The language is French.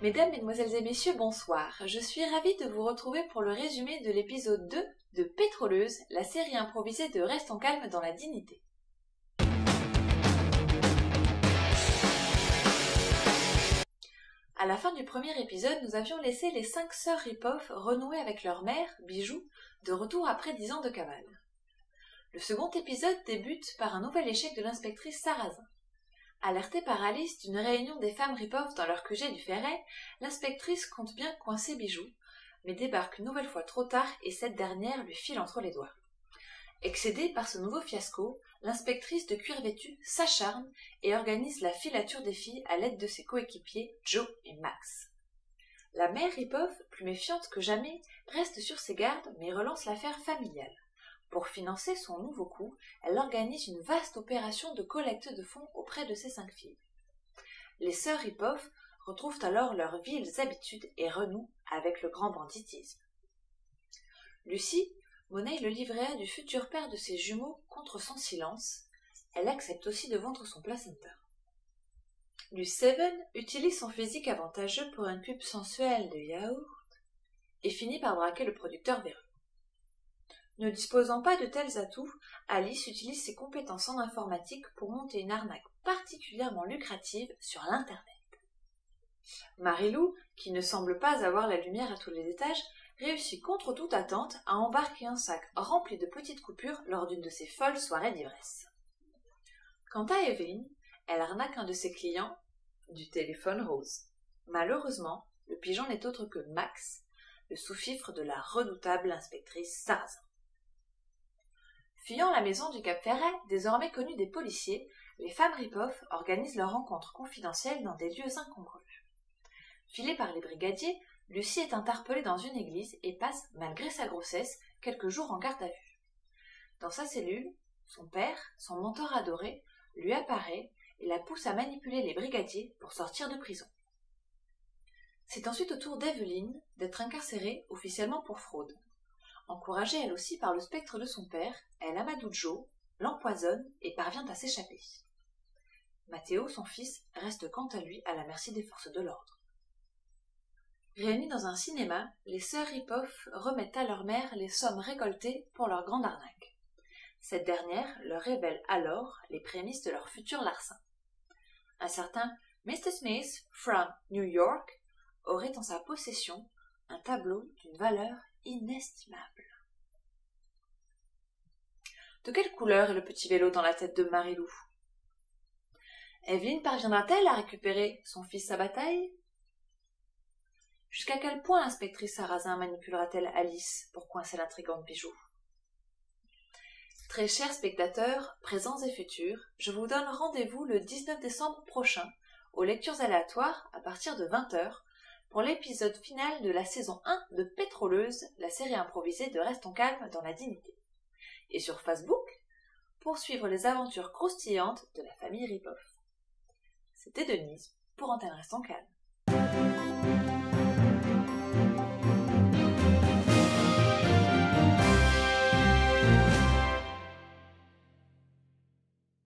Mesdames, Mesdemoiselles et Messieurs, bonsoir. Je suis ravie de vous retrouver pour le résumé de l'épisode 2 de Pétroleuse, la série improvisée de Restons calmes dans la dignité. À la fin du premier épisode, nous avions laissé les 5 sœurs Ripoff renouer avec leur mère, Bijou, de retour après 10 ans de cavale. Le second épisode débute par un nouvel échec de l'inspectrice Sarrazin. Alertée par Alice d'une réunion des femmes Ripoff dans leur QG du Ferret, l'inspectrice compte bien coincer Bijou, mais débarque une nouvelle fois trop tard et cette dernière lui file entre les doigts. Excédée par ce nouveau fiasco, l'inspectrice de cuir vêtu s'acharne et organise la filature des filles à l'aide de ses coéquipiers Joe et Max. La mère Ripoff, plus méfiante que jamais, reste sur ses gardes mais relance l'affaire familiale. Pour financer son nouveau coup, elle organise une vaste opération de collecte de fonds auprès de ses 5 filles. Les sœurs Ripoff retrouvent alors leurs viles habitudes et renouent avec le grand banditisme. Lucie monnaie le livret A du futur père de ses jumeaux contre son silence. Elle accepte aussi de vendre son placenta. Luce Seven utilise son physique avantageux pour une pub sensuelle de yaourt et finit par braquer le producteur véreux. Ne disposant pas de tels atouts, Alice utilise ses compétences en informatique pour monter une arnaque particulièrement lucrative sur l'Internet. Marilou, qui ne semble pas avoir la lumière à tous les étages, réussit contre toute attente à embarquer un sac rempli de petites coupures lors d'une de ses folles soirées d'ivresse. Quant à Evelyne, elle arnaque un de ses clients du téléphone rose. Malheureusement, le pigeon n'est autre que Max, le sous-fifre de la redoutable inspectrice Sarrazin. Fuyant la maison du Cap Ferret, désormais connue des policiers, les femmes Ripoff organisent leur rencontre confidentielle dans des lieux incongrus. Filée par les brigadiers, Lucie est interpellée dans une église et passe, malgré sa grossesse, quelques jours en garde à vue. Dans sa cellule, son père, son mentor adoré, lui apparaît et la pousse à manipuler les brigadiers pour sortir de prison. C'est ensuite au tour d'Evelyne d'être incarcérée officiellement pour fraude. Encouragée elle aussi par le spectre de son père, elle amadoute Joe, l'empoisonne et parvient à s'échapper. Matteo, son fils, reste quant à lui à la merci des forces de l'ordre. Réunies dans un cinéma, les sœurs Ripoff remettent à leur mère les sommes récoltées pour leur grande arnaque. Cette dernière leur révèle alors les prémices de leur futur larcin. Un certain Mr. Smith, from New York, aurait en sa possession un tableau d'une valeur inestimable. De quelle couleur est le petit vélo dans la tête de Marilou? Evelyne parviendra-t-elle à récupérer son fils à bataille? Jusqu'à quel point l'inspectrice Sarrazin manipulera-t-elle Alice pour coincer l'intrigante Bijou? Très chers spectateurs, présents et futurs, je vous donne rendez-vous le 19 décembre prochain aux lectures aléatoires à partir de 20h pour l'épisode final de la saison 1 de Pétroleuse, la série improvisée de Restons calmes dans la dignité. Et sur Facebook, pour suivre les aventures croustillantes de la famille Ripoff. C'était Denise pour Antenne Restons calmes.